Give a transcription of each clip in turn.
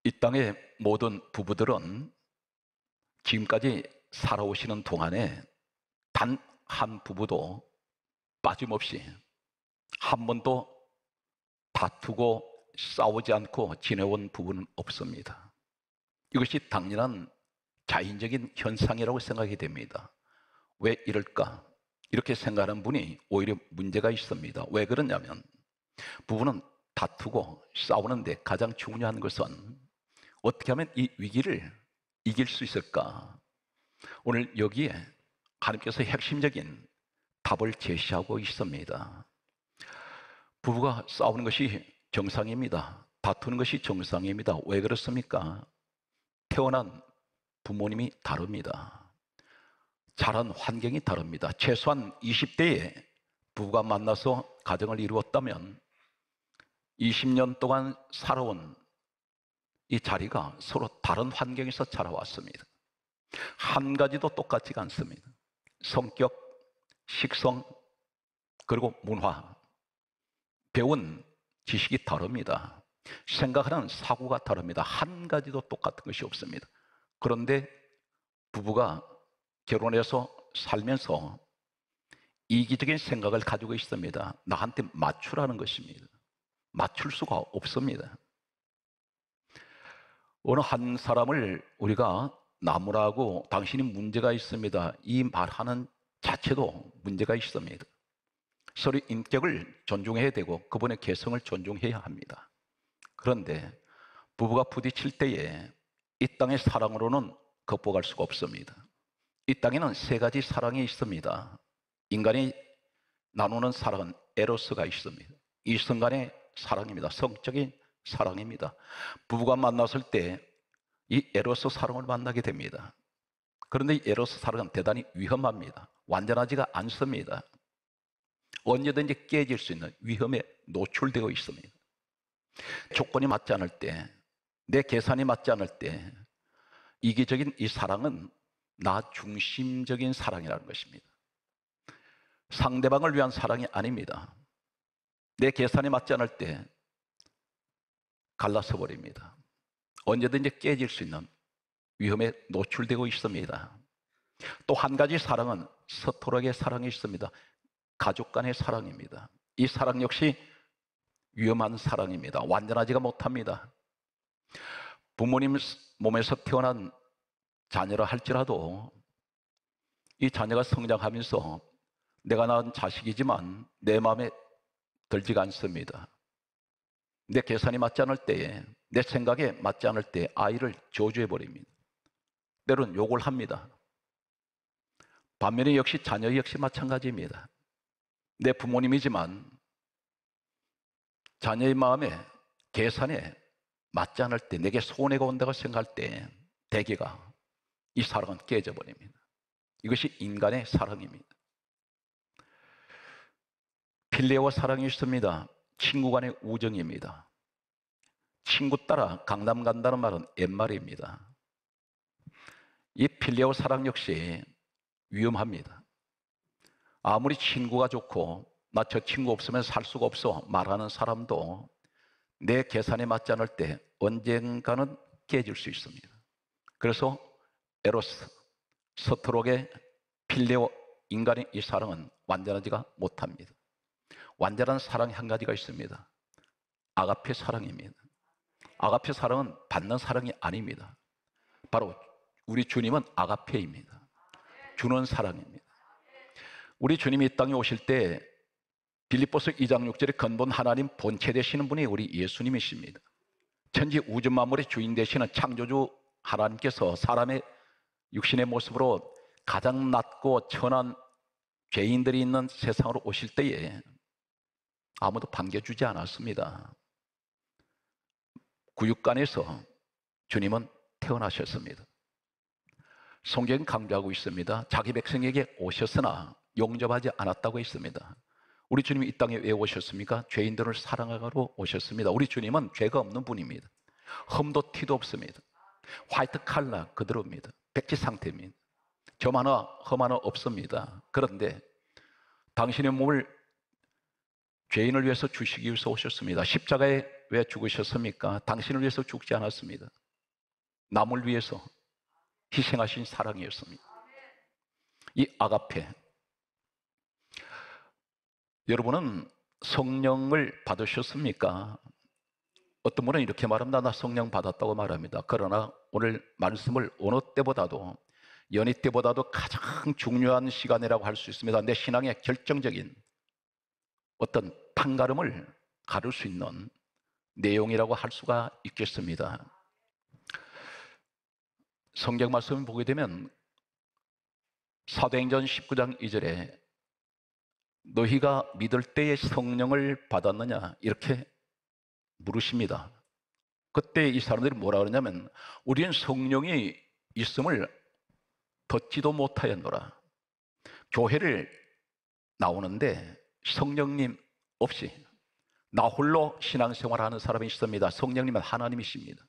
이 땅의 모든 부부들은 지금까지 살아오시는 동안에 단 한 부부도 빠짐없이 한 번도 다투고 싸우지 않고 지내온 부부는 없습니다. 이것이 당연한 자연적인 현상이라고 생각이 됩니다. 왜 이럴까? 이렇게 생각하는 분이 오히려 문제가 있습니다. 왜 그러냐면 부부는 다투고 싸우는데 가장 중요한 것은 어떻게 하면 이 위기를 이길 수 있을까? 오늘 여기에 하나님께서 핵심적인 답을 제시하고 있습니다. 부부가 싸우는 것이 정상입니다. 다투는 것이 정상입니다. 왜 그렇습니까? 태어난 부모님이 다릅니다. 자란 환경이 다릅니다. 최소한 20대에 부부가 만나서 가정을 이루었다면 20년 동안 살아온 이 자리가 서로 다른 환경에서 자라왔습니다. 한 가지도 똑같지가 않습니다. 성격, 식성, 그리고 문화, 배운 지식이 다릅니다. 생각하는 사고가 다릅니다. 한 가지도 똑같은 것이 없습니다. 그런데 부부가 결혼해서 살면서 이기적인 생각을 가지고 있습니다. 나한테 맞추라는 것입니다. 맞출 수가 없습니다. 어느 한 사람을 우리가 나무라고 당신이 문제가 있습니다. 이 말하는 자체도 문제가 있습니다. 서로 인격을 존중해야 되고 그분의 개성을 존중해야 합니다. 그런데 부부가 부딪힐 때에 이 땅의 사랑으로는 극복할 수가 없습니다. 이 땅에는 세 가지 사랑이 있습니다. 인간이 나누는 사랑은 에로스가 있습니다. 이성간의 사랑입니다. 성적인 사랑입니다. 부부가 만났을 때 이 에로스 사랑을 만나게 됩니다. 그런데 이 에로스 사랑은 대단히 위험합니다. 완전하지가 않습니다. 언제든지 깨질 수 있는 위험에 노출되어 있습니다. 조건이 맞지 않을 때, 내 계산이 맞지 않을 때 이기적인 이 사랑은 나 중심적인 사랑이라는 것입니다. 상대방을 위한 사랑이 아닙니다. 내 계산이 맞지 않을 때 갈라서 버립니다. 언제든지 깨질 수 있는 위험에 노출되고 있습니다. 또 한 가지 사랑은 서투르게 사랑이 있습니다. 가족 간의 사랑입니다. 이 사랑 역시 위험한 사랑입니다. 완전하지가 못합니다. 부모님 몸에서 태어난 자녀라 할지라도 이 자녀가 성장하면서 내가 낳은 자식이지만 내 마음에 들지가 않습니다. 내 계산이 맞지 않을 때에, 내 생각에 맞지 않을 때 아이를 저주해 버립니다. 때로는 욕을 합니다. 반면에 역시 자녀 역시 마찬가지입니다. 내 부모님이지만 자녀의 마음에, 계산에 맞지 않을 때, 내게 손해가 온다고 생각할 때 대개가 이 사랑은 깨져버립니다. 이것이 인간의 사랑입니다. 필레오 사랑이 있습니다. 친구 간의 우정입니다. 친구 따라 강남 간다는 말은 옛말입니다. 이 필레오 사랑 역시 위험합니다. 아무리 친구가 좋고 나 저 친구 없으면 살 수가 없어 말하는 사람도 내 계산에 맞지 않을 때 언젠가는 깨질 수 있습니다. 그래서 에로스, 서투르게 필레오, 인간의 이 사랑은 완전하지가 못합니다. 완전한 사랑이 한 가지가 있습니다. 아가페 사랑입니다. 아가페 사랑은 받는 사랑이 아닙니다. 바로 우리 주님은 아가페입니다. 주는 사랑입니다. 우리 주님이 이 땅에 오실 때 빌립보서 2장 6절에 근본 하나님 본체 되시는 분이 우리 예수님이십니다. 천지 우주 만물의 주인 되시는 창조주 하나님께서 사람의 육신의 모습으로 가장 낮고 천한 죄인들이 있는 세상으로 오실 때에 아무도 반겨주지 않았습니다. 구육간에서 주님은 태어나셨습니다. 성경은 강조하고 있습니다. 자기 백성에게 오셨으나 용접하지 않았다고 했습니다. 우리 주님이 이 땅에 왜 오셨습니까? 죄인들을 사랑하러 오셨습니다. 우리 주님은 죄가 없는 분입니다. 흠도 티도 없습니다. 화이트 칼라 그대로입니다. 백지 상태입니다. 점 하나 흠 하나 없습니다. 그런데 당신의 몸을 죄인을 위해서 주시기 위해서 오셨습니다. 십자가에 왜 죽으셨습니까? 당신을 위해서 죽지 않았습니다. 남을 위해서 희생하신 사랑이었습니다. 이 아가페, 여러분은 성령을 받으셨습니까? 어떤 분은 이렇게 말합니다. 나 성령 받았다고 말합니다. 그러나 오늘 말씀을 어느 때보다도, 연희 때보다도 가장 중요한 시간이라고 할 수 있습니다. 내 신앙의 결정적인 어떤 판가름을 가를 수 있는 내용이라고 할 수가 있겠습니다. 성경 말씀을 보게 되면 사도행전 19장 2절에 너희가 믿을 때에 성령을 받았느냐 이렇게 물으십니다. 그때 이 사람들이 뭐라 그러냐면 우리는 성령이 있음을 듣지도 못하였노라. 교회를 나오는데 성령님 없이 나 홀로 신앙생활하는 사람이 있습니다. 성령님은 하나님이십니다.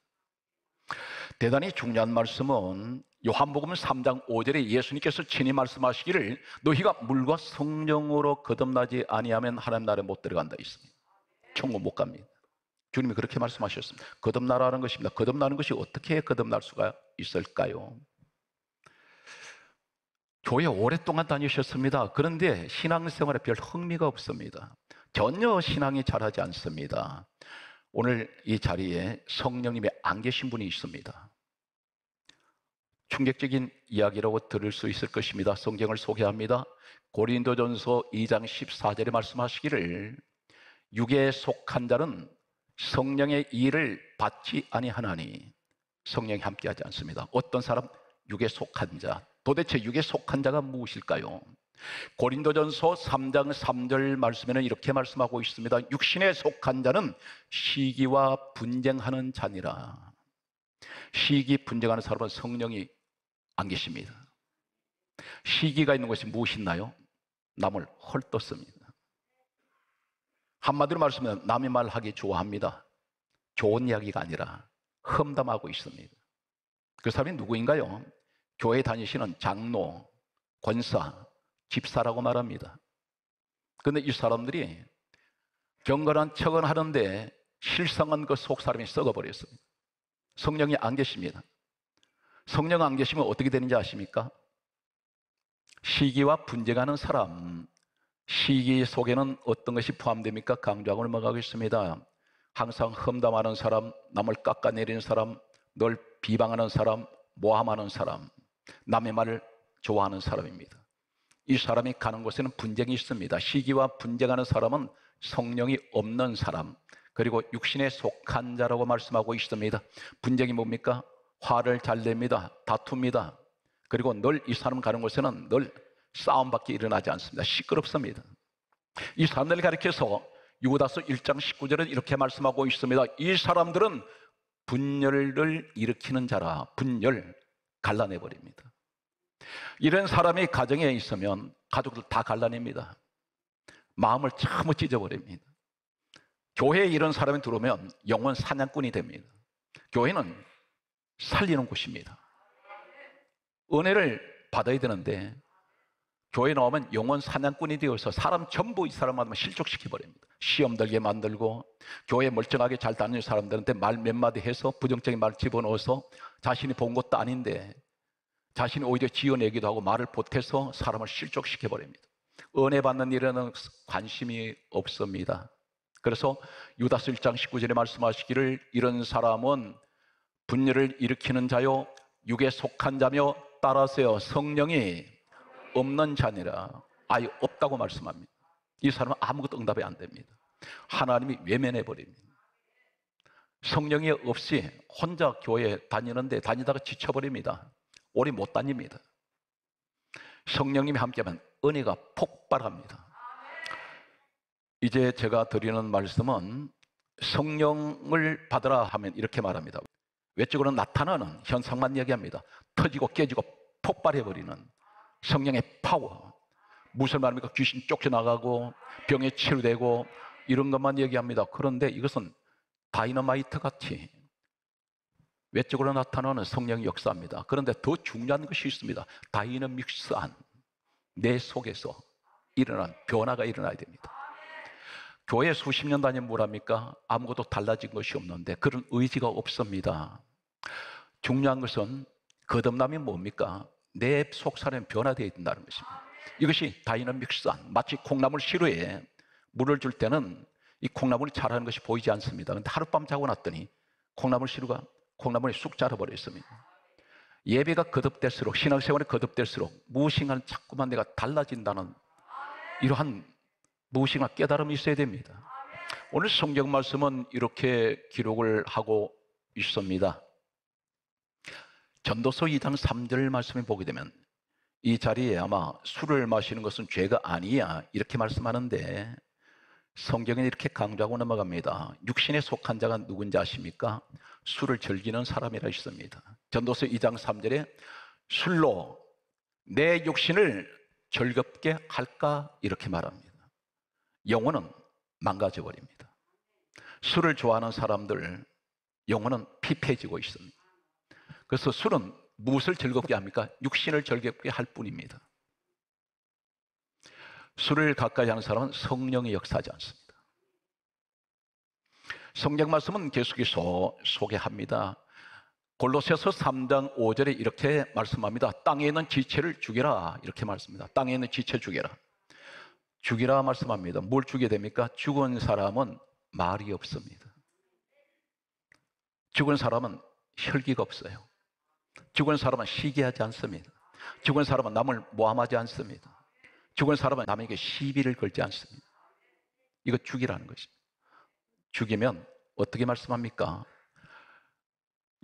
대단히 중요한 말씀은 요한복음 3장 5절에 예수님께서 친히 말씀하시기를 너희가 물과 성령으로 거듭나지 아니하면 하나님 나라에 못 들어간다 있습니다. 천국 못 갑니다. 주님이 그렇게 말씀하셨습니다. 거듭나라는 것입니다. 거듭나는 것이 어떻게 거듭날 수가 있을까요? 교회 오랫동안 다니셨습니다. 그런데 신앙생활에 별 흥미가 없습니다. 전혀 신앙이 자라지 않습니다. 오늘 이 자리에 성령님이 안 계신 분이 있습니다. 충격적인 이야기라고 들을 수 있을 것입니다. 성경을 소개합니다. 고린도전서 2장 14절에 말씀하시기를 육에 속한 자는 성령의 일을 받지 아니하나니 성령이 함께하지 않습니다. 어떤 사람? 육에 속한 자. 도대체 육에 속한 자가 무엇일까요? 고린도전서 3장 3절 말씀에는 이렇게 말씀하고 있습니다. 육신에 속한 자는 시기와 분쟁하는 자니라. 시기 분쟁하는 사람은 성령이 안 계십니다. 시기가 있는 것이 무엇이나요? 남을 헐뜯습니다. 한마디로 말씀하면 남의 말하기 좋아합니다. 좋은 이야기가 아니라 험담하고 있습니다. 그 사람이 누구인가요? 교회 다니시는 장로, 권사, 집사라고 말합니다. 그런데 이 사람들이 경건한 척은 하는데 실상은 그 속 사람이 썩어버렸습니다. 성령이 안 계십니다. 성령 안 계시면 어떻게 되는지 아십니까? 시기와 분쟁하는 사람, 시기 속에는 어떤 것이 포함됩니까? 강조하고 넘어가겠습니다. 항상 험담하는 사람, 남을 깎아내리는 사람, 늘 비방하는 사람, 모함하는 사람, 남의 말을 좋아하는 사람입니다. 이 사람이 가는 곳에는 분쟁이 있습니다. 시기와 분쟁하는 사람은 성령이 없는 사람, 그리고 육신에 속한 자라고 말씀하고 있습니다. 분쟁이 뭡니까? 화를 잘 냅니다. 다툽니다. 그리고 늘 이 사람 가는 곳에는 늘 싸움밖에 일어나지 않습니다. 시끄럽습니다. 이 사람들을 가리켜서 유다서 1장 19절은 이렇게 말씀하고 있습니다. 이 사람들은 분열을 일으키는 자라. 분열, 갈라내버립니다. 이런 사람이 가정에 있으면 가족들 다 갈라냅니다. 마음을 참으 찢어버립니다. 교회에 이런 사람이 들어오면 영혼 사냥꾼이 됩니다. 교회는 살리는 곳입니다. 은혜를 받아야 되는데 교회 나오면 영혼 사냥꾼이 되어서 사람 전부 이 사람 만나면 실족시켜버립니다. 시험 들게 만들고 교회 멀쩡하게 잘 다니는 사람들한테 말 몇 마디 해서 부정적인 말 집어넣어서 자신이 본 것도 아닌데 자신이 오히려 지어내기도 하고 말을 보태서 사람을 실족시켜버립니다. 은혜 받는 일에는 관심이 없습니다. 그래서 유다서 1장 19절에 말씀하시기를 이런 사람은 분열을 일으키는 자요 육에 속한 자며 따라서요 성령이 없는 자니라. 아예 없다고 말씀합니다. 이 사람은 아무것도 응답이 안 됩니다. 하나님이 외면해버립니다. 성령이 없이 혼자 교회 다니는데 다니다가 지쳐버립니다. 오래 못 다닙니다. 성령님이 함께하면 은혜가 폭발합니다. 이제 제가 드리는 말씀은 성령을 받으라 하면 이렇게 말합니다. 외적으로 나타나는 현상만 얘기합니다. 터지고 깨지고 폭발해버리는 성령의 파워. 무슨 말입니까? 귀신 쫓겨나가고 병에 치료되고 이런 것만 얘기합니다. 그런데 이것은 다이너마이트 같이 외적으로 나타나는 성령의 역사입니다. 그런데 더 중요한 것이 있습니다. 다이너믹스한 내 속에서 일어난 변화가 일어나야 됩니다. 교회 수십 년 다니면 뭐랍니까? 아무것도 달라진 것이 없는데 그런 의지가 없습니다. 중요한 것은 거듭남이 뭡니까? 내 속사람이 변화되어야 된다는 것입니다. 이것이 다이너믹스한, 마치 콩나물 시루에 물을 줄 때는 이 콩나물이 자라는 것이 보이지 않습니다. 근데 하룻밤 자고 났더니 콩나물 시루가 콩나물이 쑥 자라버렸습니다. 예배가 거듭될수록, 신앙생활이 거듭될수록 무엇인가 자꾸만 내가 달라진다는 이러한 무엇인가 깨달음이 있어야 됩니다. 오늘 성경 말씀은 이렇게 기록을 하고 있습니다. 전도서 2장 3절 말씀을 보게 되면 이 자리에 아마 술을 마시는 것은 죄가 아니야 이렇게 말씀하는데 성경은 이렇게 강조하고 넘어갑니다. 육신에 속한 자가 누군지 아십니까? 술을 즐기는 사람이라 있습니다. 전도서 2장 3절에 술로 내 육신을 즐겁게 할까 이렇게 말합니다. 영혼은 망가져 버립니다. 술을 좋아하는 사람들 영혼은 피폐해지고 있습니다. 그래서 술은 무엇을 즐겁게 합니까? 육신을 즐겁게 할 뿐입니다. 술을 가까이 하는 사람은 성령이 역사하지 않습니다. 성경 말씀은 계속해서 소개합니다. 골로새서 3장 5절에 이렇게 말씀합니다. 땅에 있는 지체를 죽여라 이렇게 말씀합니다. 땅에 있는 지체 죽여라. 죽이라 말씀합니다. 뭘 죽여야 됩니까? 죽은 사람은 말이 없습니다. 죽은 사람은 혈기가 없어요. 죽은 사람은 시기하지 않습니다. 죽은 사람은 남을 모함하지 않습니다. 죽은 사람은 남에게 시비를 걸지 않습니다. 이거 죽이라는 것입니다. 죽이면 어떻게 말씀합니까?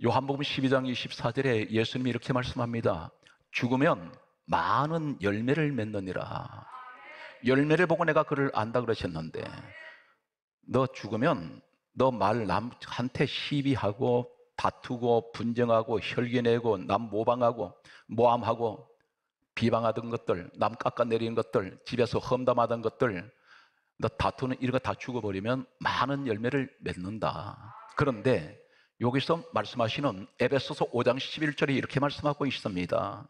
요한복음 12장 24절에 예수님이 이렇게 말씀합니다. 죽으면 많은 열매를 맺느니라. 열매를 보고 내가 그를 안다 그러셨는데 너 죽으면 너 말 남한테 시비하고 다투고 분쟁하고 혈기내고 남 모방하고 모함하고 비방하던 것들, 남 깎아내리는 것들, 집에서 험담하던 것들 너 다투는 이런 거 다 죽어버리면 많은 열매를 맺는다. 그런데 여기서 말씀하시는 에베소서 5장 11절에 이렇게 말씀하고 있습니다.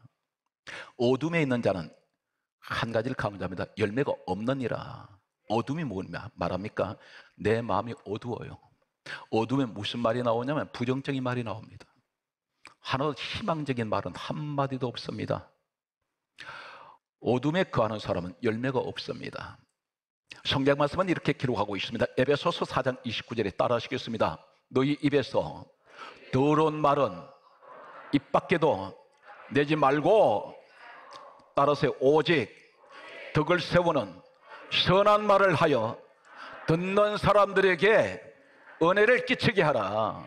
어둠에 있는 자는 한 가지를 강조합니다. 열매가 없느니라. 어둠이 뭐냐 말합니까? 내 마음이 어두워요. 어둠에 무슨 말이 나오냐면 부정적인 말이 나옵니다. 하나도 희망적인 말은 한마디도 없습니다. 어둠에 거하는 사람은 열매가 없습니다. 성경 말씀은 이렇게 기록하고 있습니다. 에베소서 4장 29절에 따라 하시겠습니다. 너희 입에서 더러운 말은 입 밖에도 내지 말고 따라서 오직 덕을 세우는 선한 말을 하여 듣는 사람들에게 은혜를 끼치게 하라.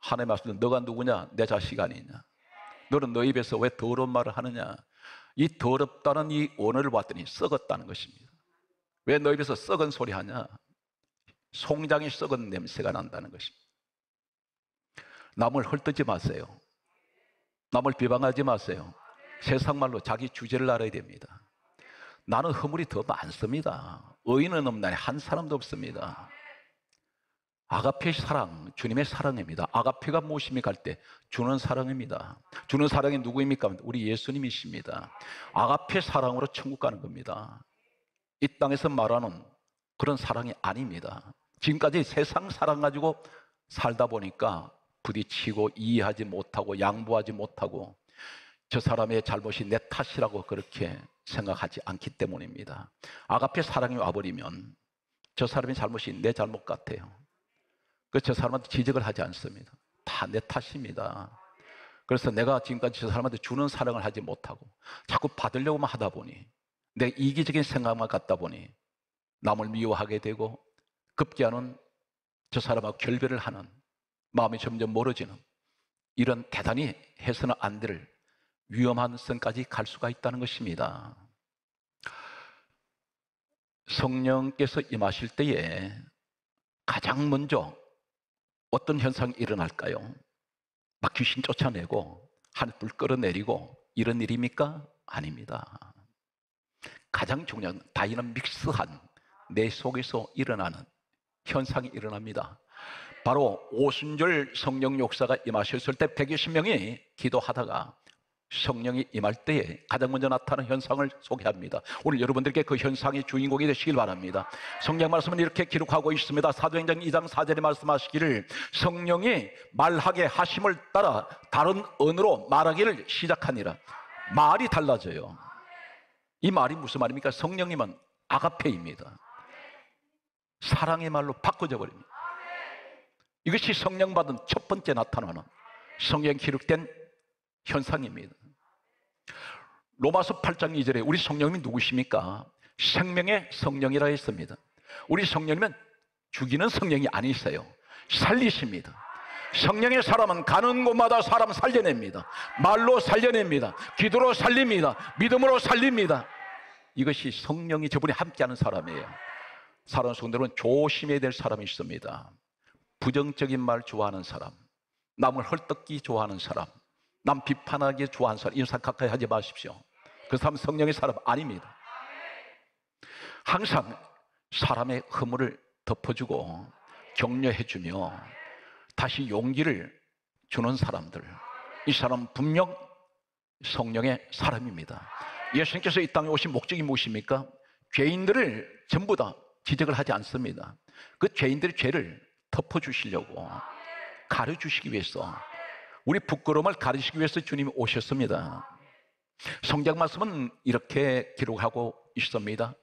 하나님 말씀, 너가 누구냐? 내 자식 아니냐? 너는 너 입에서 왜 더러운 말을 하느냐? 이 더럽다는 이 언어를 봤더니 썩었다는 것입니다. 왜 너 입에서 썩은 소리 하냐? 송장이 썩은 냄새가 난다는 것입니다. 남을 헐뜯지 마세요. 남을 비방하지 마세요. 세상 말로 자기 주제를 알아야 됩니다. 나는 허물이 더 많습니다. 의인은 없나니 한 사람도 없습니다. 아가페의 사랑, 주님의 사랑입니다. 아가페가 무엇입니까 할 때 주는 사랑입니다. 주는 사랑이 누구입니까? 우리 예수님이십니다. 아가페 사랑으로 천국 가는 겁니다. 이 땅에서 말하는 그런 사랑이 아닙니다. 지금까지 세상 사랑 가지고 살다 보니까 부딪히고 이해하지 못하고 양보하지 못하고 저 사람의 잘못이 내 탓이라고 그렇게 생각하지 않기 때문입니다. 아가페 사랑이 와버리면 저 사람의 잘못이 내 잘못 같아요. 그래서 저 사람한테 지적을 하지 않습니다. 다 내 탓입니다. 그래서 내가 지금까지 저 사람한테 주는 사랑을 하지 못하고 자꾸 받으려고만 하다 보니 내 이기적인 생각만 갖다 보니 남을 미워하게 되고 급기야는 저 사람하고 결별을 하는 마음이 점점 멀어지는 이런 대단히 해서는 안 될 위험한 선까지 갈 수가 있다는 것입니다. 성령께서 임하실 때에 가장 먼저 어떤 현상이 일어날까요? 막 귀신 쫓아내고 하늘불 끌어내리고 이런 일입니까? 아닙니다. 가장 중요한 다이너믹스한 내 속에서 일어나는 현상이 일어납니다. 바로 오순절 성령 역사가 임하셨을 때 120명이 기도하다가 성령이 임할 때에 가장 먼저 나타나는 현상을 소개합니다. 오늘 여러분들께 그 현상의 주인공이 되시길 바랍니다. 성경 말씀은 이렇게 기록하고 있습니다. 사도행전 2장 4절에 말씀하시기를 성령이 말하게 하심을 따라 다른 언어로 말하기를 시작하니라. 말이 달라져요. 이 말이 무슨 말입니까? 성령님은 아가페입니다. 사랑의 말로 바꿔져 버립니다. 이것이 성령 받은 첫 번째 나타나는 성경에 기록된 현상입니다. 로마서 8장 2절에 우리 성령님이 누구십니까? 생명의 성령이라 했습니다. 우리 성령님은 죽이는 성령이 아니세요. 살리십니다. 성령의 사람은 가는 곳마다 사람 살려냅니다. 말로 살려냅니다. 기도로 살립니다. 믿음으로 살립니다. 이것이 성령이 저분이 함께하는 사람이에요. 사랑하는 성도들은 조심해야 될 사람이 있습니다. 부정적인 말 좋아하는 사람, 남을 헐떡기 좋아하는 사람, 남 비판하기 좋아하는 사람, 이런 사람 가까이 하지 마십시오. 그 사람 성령의 사람 아닙니다. 항상 사람의 허물을 덮어주고 격려해주며 다시 용기를 주는 사람들, 이 사람은 분명 성령의 사람입니다. 예수님께서 이 땅에 오신 목적이 무엇입니까? 죄인들을 전부 다 지적을 하지 않습니다. 그 죄인들의 죄를 덮어주시려고, 가려주시기 위해서, 우리 부끄러움을 가리시기 위해서 주님이 오셨습니다. 성경 말씀은 이렇게 기록하고 있습니다.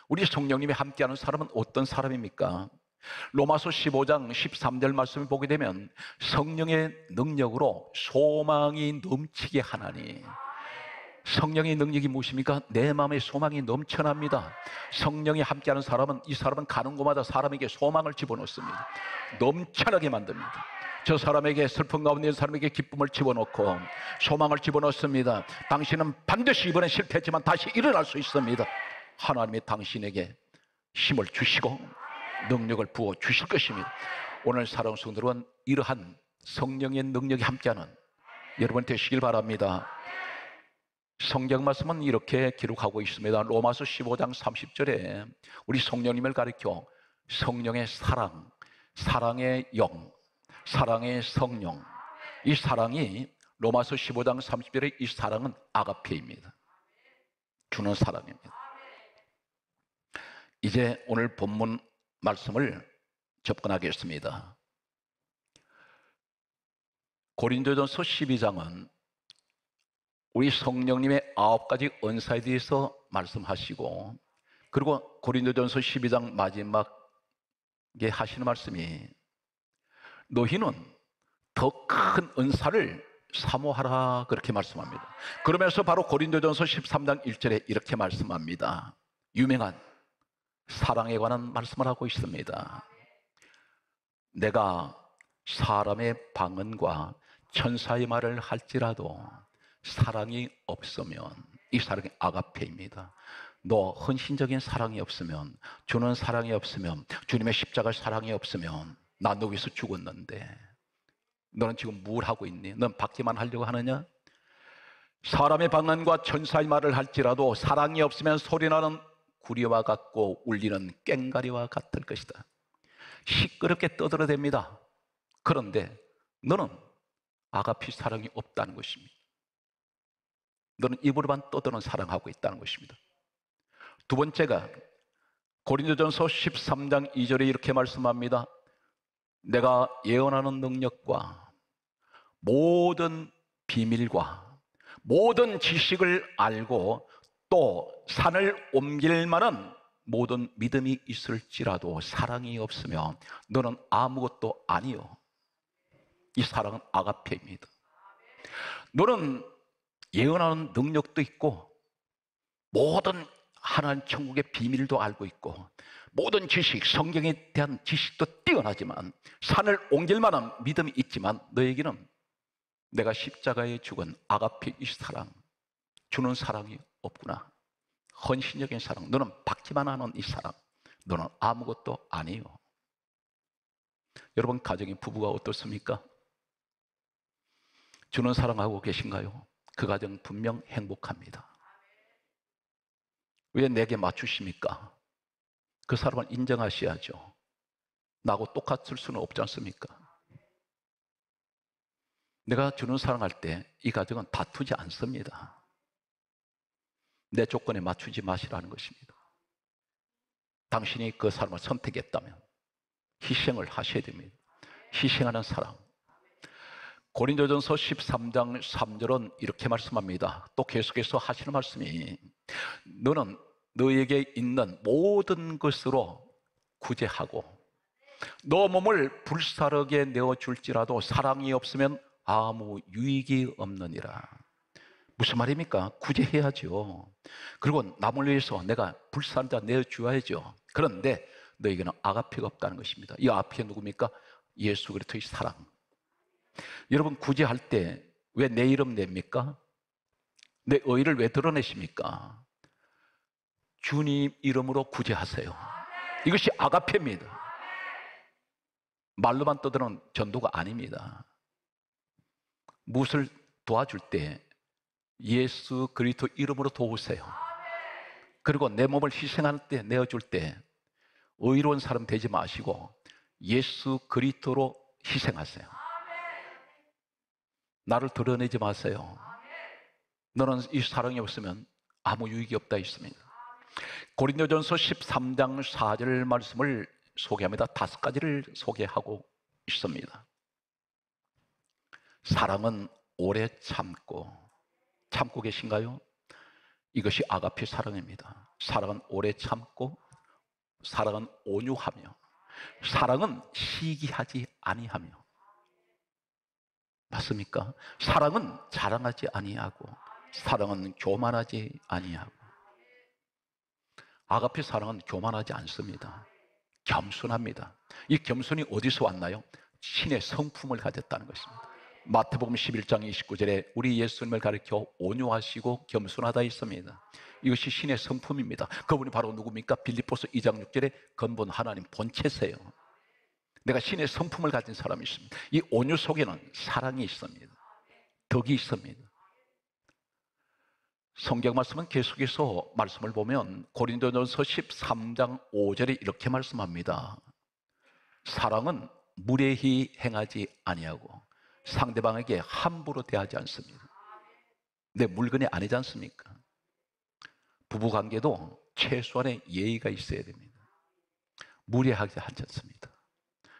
우리 성령님이 함께하는 사람은 어떤 사람입니까? 로마서 15장 13절 말씀을 보게 되면 성령의 능력으로 소망이 넘치게 하나니. 성령의 능력이 무엇입니까? 내 마음에 소망이 넘쳐납니다. 성령이 함께하는 사람은, 이 사람은 가는 곳마다 사람에게 소망을 집어넣습니다. 넘쳐나게 만듭니다. 저 사람에게, 슬픔 가운데 있는 사람에게 기쁨을 집어넣고 소망을 집어넣습니다. 당신은 반드시 이번엔 실패했지만 다시 일어날 수 있습니다. 하나님이 당신에게 힘을 주시고 능력을 부어 주실 것입니다. 오늘 사랑하는 성도들은 이러한 성령의 능력이 함께하는 여러분 되시길 바랍니다. 성경 말씀은 이렇게 기록하고 있습니다. 로마서 15장 30절에 우리 성령님을 가리켜 성령의 사랑, 사랑의 영, 사랑의 성령, 이 사랑이 로마서 15장 30절에 이 사랑은 아가페입니다. 주는 사랑입니다. 이제 오늘 본문 말씀을 접근하겠습니다. 고린도전서 12장은 우리 성령님의 9가지 은사에 대해서 말씀하시고, 그리고 고린도전서 12장 마지막에 하시는 말씀이 너희는 더 큰 은사를 사모하라, 그렇게 말씀합니다. 그러면서 바로 고린도전서 13장 1절에 이렇게 말씀합니다. 유명한 사랑에 관한 말씀을 하고 있습니다. 내가 사람의 방언과 천사의 말을 할지라도 사랑이 없으면, 이 사랑이 아가페입니다. 너 헌신적인 사랑이 없으면, 주는 사랑이 없으면, 주님의 십자가 사랑이 없으면 나 너 위해서 죽었는데 너는 지금 뭘 하고 있니? 넌 받기만 하려고 하느냐? 사람의 방언과 천사의 말을 할지라도 사랑이 없으면 소리나는 구리와 같고 울리는 꽹가리와 같을 것이다. 시끄럽게 떠들어댑니다. 그런데 너는 아가피 사랑이 없다는 것입니다. 너는 입으로만 떠드는 사랑하고 있다는 것입니다. 두 번째가 고린도전서 13장 2절에 이렇게 말씀합니다. 내가 예언하는 능력과 모든 비밀과 모든 지식을 알고 또 산을 옮길 만한 모든 믿음이 있을지라도 사랑이 없으면 너는 아무것도 아니요. 이 사랑은 아가페입니다. 너는 예언하는 능력도 있고 모든 하나님 천국의 비밀도 알고 있고 모든 지식, 성경에 대한 지식도 뛰어나지만 산을 옮길 만한 믿음이 있지만 너에게는 내가 십자가에 죽은 아가페 이 사랑, 주는 사랑이 없구나. 헌신적인 사랑, 너는 받기만 하는 이 사랑, 너는 아무것도 아니요. 여러분 가정의 부부가 어떻습니까? 주는 사랑하고 계신가요? 그 가정 분명 행복합니다. 왜 내게 맞추십니까? 그 사람을 인정하셔야죠. 나하고 똑같을 수는 없지 않습니까? 내가 주는 사랑할 때 이 가정은 다투지 않습니다. 내 조건에 맞추지 마시라는 것입니다. 당신이 그 사람을 선택했다면 희생을 하셔야 됩니다. 희생하는 사랑. 고린도전서 13장 3절은 이렇게 말씀합니다. 또 계속해서 하시는 말씀이 너는 너에게 있는 모든 것으로 구제하고 너 몸을 불사르게 내어줄지라도 사랑이 없으면 아무 유익이 없느니라. 무슨 말입니까? 구제해야죠. 그리고 남을 위해서 내가 불사른 자 내어주어야죠. 그런데 너에게는 아가페가 없다는 것입니다. 이 아가페가 누굽니까? 예수 그리스도의 사랑. 여러분 구제할 때 왜 내 이름 냅니까? 내 의의를 왜 드러내십니까? 주님 이름으로 구제하세요. 이것이 아가페입니다. 말로만 떠드는 전도가 아닙니다. 무엇을 도와줄 때 예수 그리스도 이름으로 도우세요. 그리고 내 몸을 희생할 때, 내어줄 때 의로운 사람 되지 마시고 예수 그리스도로 희생하세요. 나를 드러내지 마세요. 너는 이 사랑이 없으면 아무 유익이 없다 있습니다. 고린도전서 13장 4절 말씀을 소개합니다. 5가지를 소개하고 있습니다. 사랑은 오래 참고 계신가요? 이것이 아가페 사랑입니다. 사랑은 오래 참고, 사랑은 온유하며, 사랑은 시기하지 아니하며. 맞습니까? 사랑은 자랑하지 아니하고, 사랑은 교만하지 아니하고. 아가페 사랑은 교만하지 않습니다. 겸손합니다. 이 겸손이 어디서 왔나요? 신의 성품을 가졌다는 것입니다. 마태복음 11장 29절에 우리 예수님을 가리켜 온유하시고 겸손하다 있습니다. 이것이 신의 성품입니다. 그분이 바로 누굽니까? 빌립보서 2장 6절에 근본 하나님 본체세요. 내가 신의 성품을 가진 사람이 있습니다. 이 온유 속에는 사랑이 있습니다. 덕이 있습니다. 성경 말씀은 계속해서 말씀을 보면 고린도전서 13장 5절에 이렇게 말씀합니다. 사랑은 무례히 행하지 아니하고 상대방에게 함부로 대하지 않습니다. 내 물건이 아니지 않습니까? 부부관계도 최소한의 예의가 있어야 됩니다. 무례하게 하지 않습니다.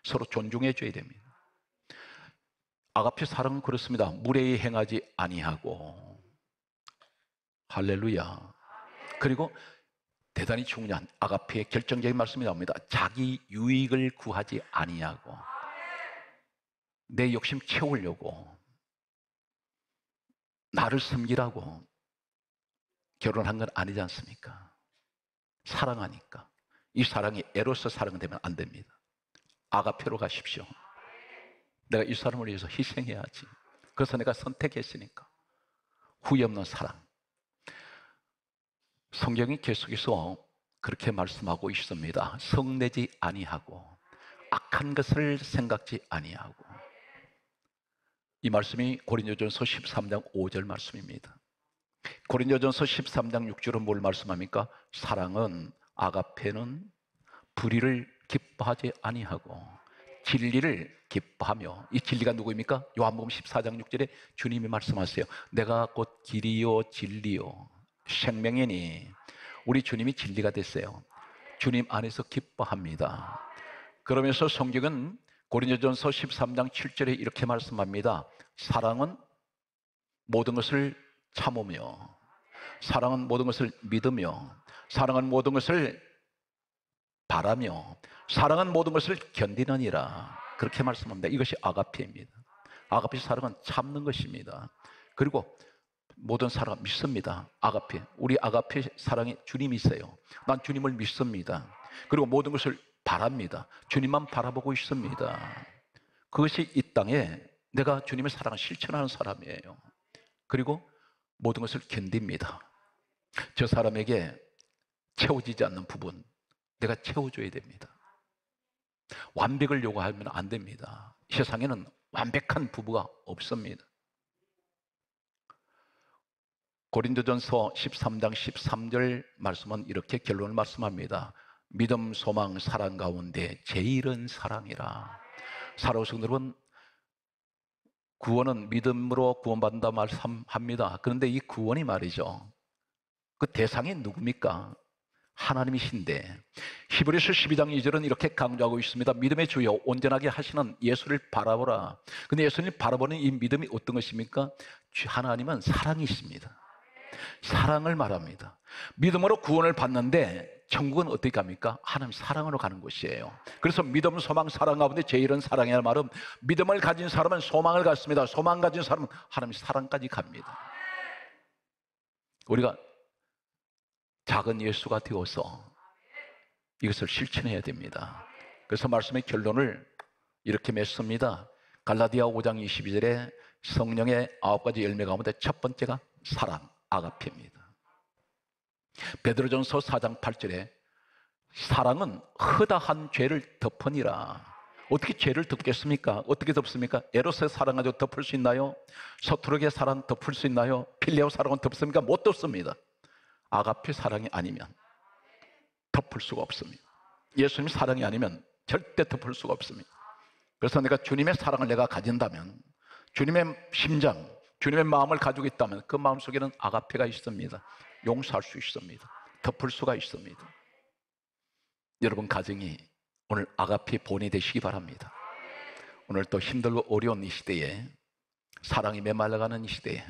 서로 존중해 줘야 됩니다. 아가페 사랑은 그렇습니다. 무례히 행하지 아니하고. 할렐루야. 그리고 대단히 중요한 아가페의 결정적인 말씀이 나옵니다. 자기 유익을 구하지 아니하고. 내 욕심 채우려고, 나를 섬기라고 결혼한 건 아니지 않습니까? 사랑하니까. 이 사랑이 에로스 사랑이 되면 안 됩니다. 아가페로 가십시오. 내가 이 사람을 위해서 희생해야지. 그래서 내가 선택했으니까. 후회 없는 사랑. 성경이 계속해서 그렇게 말씀하고 있습니다. 성내지 아니하고 악한 것을 생각지 아니하고. 이 말씀이 고린도전서 13장 5절 말씀입니다. 고린도전서 13장 6절은 뭘 말씀합니까? 사랑은 아가페는 불의를 기뻐하지 아니하고 진리를 기뻐하며. 이 진리가 누구입니까? 요한복음 14장 6절에 주님이 말씀하세요. 내가 곧 길이요 진리요 생명이니. 우리 주님이 진리가 됐어요. 주님 안에서 기뻐합니다. 그러면서 성경은 고린도전서 13장 7절에 이렇게 말씀합니다. 사랑은 모든 것을 참으며, 사랑은 모든 것을 믿으며, 사랑은 모든 것을 바라며, 사랑은 모든 것을 견디느니라. 그렇게 말씀합니다. 이것이 아가페입니다. 아가페 사랑은 참는 것입니다. 그리고 모든 사랑 믿습니다. 아가페. 우리 아가페 사랑에 주님이 있어요. 난 주님을 믿습니다. 그리고 모든 것을 바랍니다. 주님만 바라보고 있습니다. 그것이 이 땅에 내가 주님의 사랑을 실천하는 사람이에요. 그리고 모든 것을 견딥니다. 저 사람에게 채워지지 않는 부분 내가 채워줘야 됩니다. 완벽을 요구하면 안 됩니다. 이 세상에는 완벽한 부부가 없습니다. 고린도전서 13장 13절 말씀은 이렇게 결론을 말씀합니다. 믿음, 소망, 사랑 가운데 제일은 사랑이라. 사랑하는 여러분, 구원은 믿음으로 구원받는다 말씀합니다. 그런데 이 구원이 말이죠, 그 대상이 누굽니까? 하나님이신데, 히브리서 12장 2절은 이렇게 강조하고 있습니다. 믿음의 주요 온전하게 하시는 예수를 바라보라. 근데 예수님 바라보는 이 믿음이 어떤 것입니까? 하나님은 사랑이십니다. 사랑을 말합니다. 믿음으로 구원을 받는데 천국은 어떻게 갑니까? 하나님 사랑으로 가는 곳이에요. 그래서 믿음, 소망, 사랑 가운데 제일은 사랑이라는 말은, 믿음을 가진 사람은 소망을 갖습니다. 소망 가진 사람은 하나님 사랑까지 갑니다. 우리가 작은 예수가 되어서 이것을 실천해야 됩니다. 그래서 말씀의 결론을 이렇게 맺습니다. 갈라디아 5장 22절에 성령의 9가지 열매 가운데 첫 번째가 사랑, 아가페입니다. 베드로전서 4장 8절에 사랑은 허다한 죄를 덮으니라. 어떻게 죄를 덮겠습니까? 어떻게 덮습니까? 에로스의 사랑 가지고 덮을 수 있나요? 서투르게 사랑 덮을 수 있나요? 필레오 사랑은 덮습니까? 못 덮습니다. 아가페 사랑이 아니면 덮을 수가 없습니다. 예수님 사랑이 아니면 절대 덮을 수가 없습니다. 그래서 내가 주님의 사랑을 내가 가진다면, 주님의 심장, 주님의 마음을 가지고 있다면 그 마음 속에는 아가페가 있습니다. 용서할 수 있습니다. 덮을 수가 있습니다. 여러분 가정이 오늘 아가페 본이 되시기 바랍니다. 오늘 또 힘들고 어려운 이 시대에, 사랑이 메말라가는 이 시대에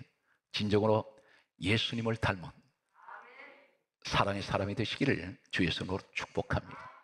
진정으로 예수님을 닮은 사랑의 사람이 되시기를 주 예수님으로 축복합니다.